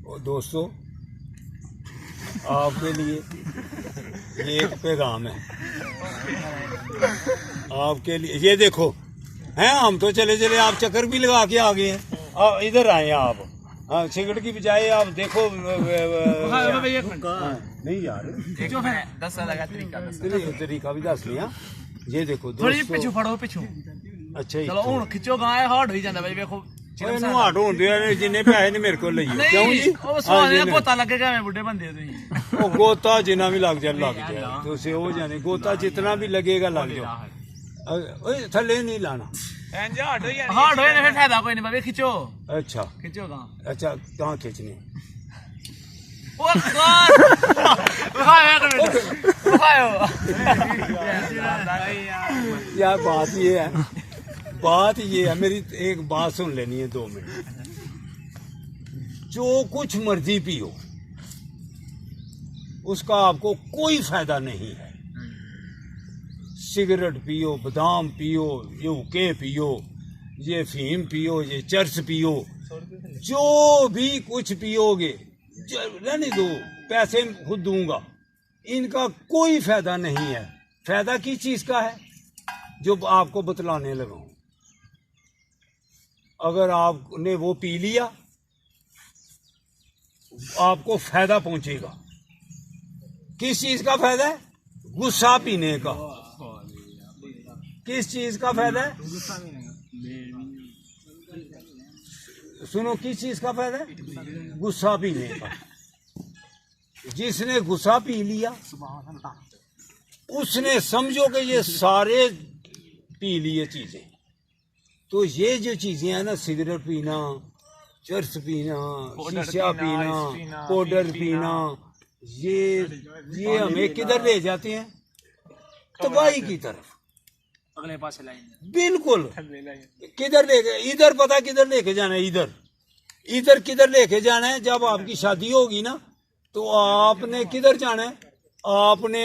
दोस्तों आपके लिए ये एक पैगाम है आपके लिए। ये देखो हैं, हम तो चले चले आप चक्कर भी लगा के आ गए हैं। इधर आए आप, हाँ सिगरेट की बजाय आप देखो नहीं यार तरीका भी दस लिया। ये देखो पिछू फड़ो पिछू। अच्छा चलो हुन खिचो गाय हार्ड हो जांदा भाई देखो हार्ड होंदे जिन्ने पैसे ने मेरे को लइए क्यों जी ਉਹ ਸਵਾਲ ਗੋਤਾ ਲੱਗੇਗਾ ਮੈਂ ਬੁੱਢੇ ਬੰਦੇ ਤੁਸੀਂ ਉਹ ਗੋਤਾ ਜਿੰਨਾ ਵੀ ਲੱਗ ਜਾਏ ਤੁਸੀਂ ਉਹ ਜਾਣੇ ਗੋਤਾ ਜਿੰਨਾ ਵੀ ਲੱਗੇਗਾ ਲੱਗ ਜਾਓ ਓਏ ਥੱਲੇ ਨਹੀਂ ਲਾਣਾ ਇੰਜ ਹਾਰਡ ਹੋ ਜਾਣੀ ਹਾਰਡ ਹੋਏ ਨਾ ਫਿਰ ਫਾਇਦਾ ਕੋਈ ਨਹੀਂ ਬਾਬੇ ਖਿਚੋ अच्छा ਖਿਚੋ ਗਾਂ अच्छा कहाँ खींचने ਉਹ ਗਾਂ ਖਾਇਆ ਕਰੋ ਖਾਇਓ यार बात ये है मेरी एक बात सुन लेनी है 2 मिनट। जो कुछ मर्जी पियो उसका आपको कोई फायदा नहीं है। सिगरेट पियो, बादाम पियो, ये हुक्के पियो, ये फीम पियो, ये चर्च पियो, जो भी कुछ पियोगे रहने दो, पैसे खुद दूंगा, इनका कोई फायदा नहीं है। फायदा किस चीज का है जो आपको बतलाने लगा हूं। अगर आपने वो पी लिया आपको फायदा पहुंचेगा। किस चीज का फायदा है? गुस्सा पीने का। किस चीज का फायदा है? सुनो, किस चीज का फायदा है? गुस्सा पीने का। जिसने गुस्सा पी लिया उसने समझो कि ये सारे पी लिए चीजें। तो ये जो चीजें हैं ना, सिगरेट पीना, चर्च पीना, शीशा पीना, पाउडर पीना, ये हमें किधर ले जाते हैं? तबाही की तरफ। अगले पासे लाइन बिल्कुल किधर लेके, इधर पता किधर लेके जाना है? इधर किधर लेके जाना है? जब आपकी शादी होगी ना तो आपने किधर जाना है? आपने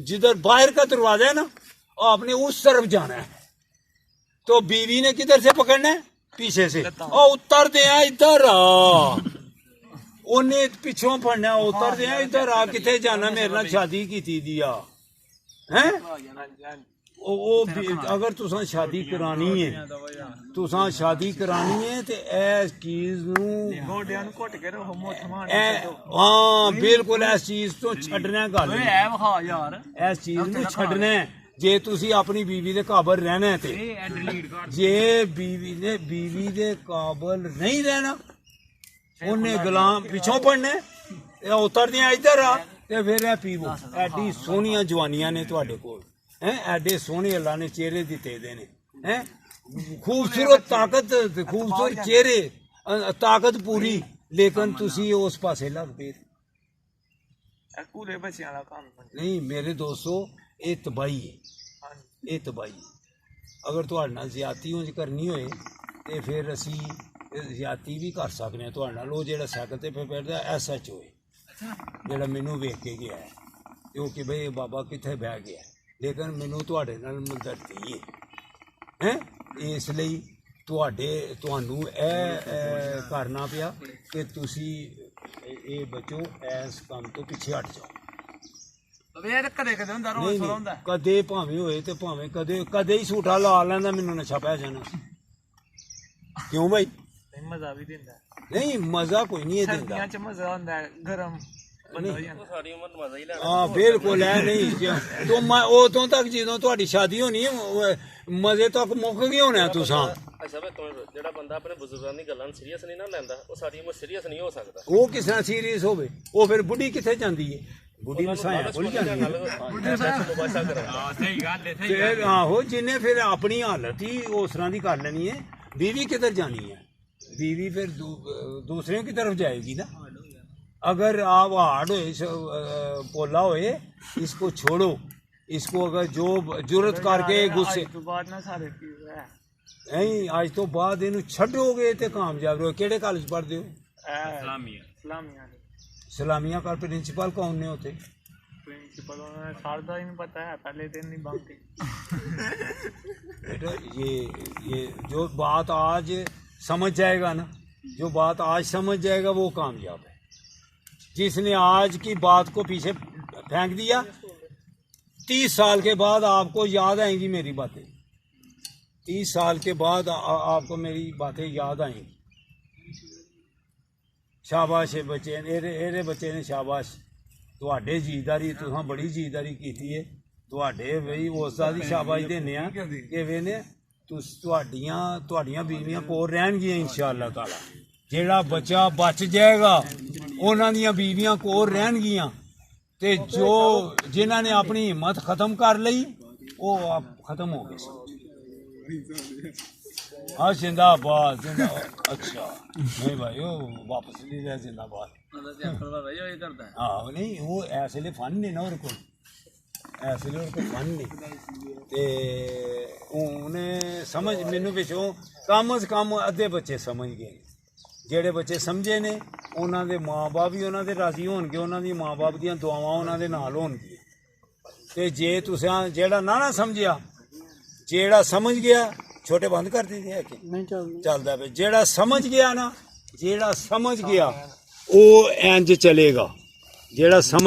जिधर बाहर का दरवाजा है ना आपने उस तरफ जाना है। तो बीवी ने किधर से पकड़ना है? पीछे से। और उतर दे इधर आ, उन्हें पिछों पड़ना, उतर दे इधर आ, किथे जाना? मेरे नाल शादी की थी दिया हैं। अगर तुसा शादी करानी है, तुसा शादी करानी है तो इस चीज हाँ बिल्कुल इस चीज तो छड्डना गल इस चीज नूं छड्डना है। जे तुसी अपनी बीवी दे काबल रहना है ते जे बीवी दे काबल नहीं रहना उन्हें गुलाम पिछों पड़ना उतर दिया इधर आ ते फिर पीवो। एडी सोहनियां जवानियां ने तुहाडे कोल हैं, एडे सोहने अल्लाह ने चेहरे दिते दे ने हैं, खूबसूरत ताकत, खूबसूरत चेहरे, ताकत पूरी, लेकिन तुसी उस पासे लग पे नहीं। मेरे दोस्तों ये तबाही है, ये तबाही है। अगर तुहाडे नाल ज्यादती उंज करनी होए ते फिर असी ज्यादती भी कर सकने हैं तुहाडे नाल। वो जेड़ा साइकिल ते फिरदा SHO है जेड़ा मैनू वेख के गया है क्योंकि भाई बाबा कित्थे बह गया, लेकिन मैनू तुहाडे नाल हमदर्दी है। इसलिए तुहानू करना पिया कि तुसी ये बचो, इस काम तो पीछे हट जाओ। कदे भावें होए ते भावें कदे ही सूटा ला लैंदा मैनू नशा पै जाना। क्यों भाई? मजा भी दिंदा नहीं, मजा कोई नहीं है दिंदा, मजा होंदा है गरम। हाँ बिल्कुल है नहीं तो उदों तक जो तुहाडी शादी होनी है मजे तक मुक गए होने तुसां। ਜਿਹੜਾ ਬੰਦਾ ਆਪਣੇ ਬਜ਼ੁਰਗਾਂ ਦੀ ਗੱਲਾਂ ਨੂੰ ਸੀਰੀਅਸ ਨਹੀਂ ਨਾ ਲੈਂਦਾ ਉਹ ਸਾਰੀ ਉਮਰ ਸੀਰੀਅਸ ਨਹੀਂ ਹੋ ਸਕਦਾ। ਉਹ ਕਿਸ ਤਰ੍ਹਾਂ ਸੀਰੀਅਸ ਹੋਵੇ? ਉਹ ਫਿਰ ਬੁੱਢੀ ਕਿੱਥੇ ਜਾਂਦੀ ਹੈ? ਬੁੱਢੀ ਨੂੰ ਸਾਇਆ ਭੁੱਲ ਜਾਂਦੀ ਹੈ। ਫਿਰ ਆਹੋ ਜਿੰਨੇ ਫਿਰ ਆਪਣੀ ਹਾਲਤ ਹੀ ਉਸ ਤਰ੍ਹਾਂ ਦੀ ਕਰ ਲੈਣੀ ਹੈ। बीवी किधर जानी है? बीवी फिर दूसरे की तरफ जाएगी ना। अगर आप हार्ड हो पोला होए इसको छोड़ो, इसको अगर जो जरूरत करके गुस्से नहीं आज तो बाद इनू छड्डोगे ते कामयाब रहो। केड़े कॉलेज पढ़दे हो? सलामिया का प्रिंसिपल कौन ने होते? प्रिंसिपल साल का ही नहीं पता है, पहले दिन नहीं बंक। बेटा ये जो बात आज समझ जाएगा ना जो बात आज समझ जाएगा वो कामयाब है। जिसने आज की बात को पीछे फेंक दिया, 30 साल के बाद आपको याद आएंगी मेरी बातें। 30 साल के बाद आपको मेरी बातें याद आएंगी। शाबाश है बच्चे, एरे बच्चे ने शाबाश। तुहाडे जीदारी तुसां बड़ी जीदारी कीती है। तुहाडे बई उसदा दी शाबाश देने आ कि वेने तुहाडियां बीवियां कोल रहणगियां इंशाअल्लाह ताला। जेड़ा बच्चा बच जाएगा उन्हां दियां बीवियां कोल रहणगियां ते जो जिन्हां ने अपनी हिम्मत खत्म कर लई वो आप खत्म हो गए। हाँ जिंदाबाद जिंदाबाद। अच्छा नहीं भाई वो वापस ले लिया जिंदाबाद। हाँ नहीं वो ऐसे फन नहीं ना को ऐसे फन नहीं ते उन्हें समझ मैनू पिछों कम से कम अद्धे बच्चे समझ गए। जेड़े बच्चे समझे ने उन्हां दे माँ बाप भी उन्हां दे राजी होणगे, उन्हां दी माँ बाप दियां दुआवां उन्हां दे नाल होणगियां। ते जे तुसां जेड़ा ना समझिया, जेड़ा समझ गया छोटे बंद कर दी है कि नहीं चलदा पे। जेड़ा समझ गया ना, जेड़ा समझ गया वो इंज चलेगा। जेड़ा समझ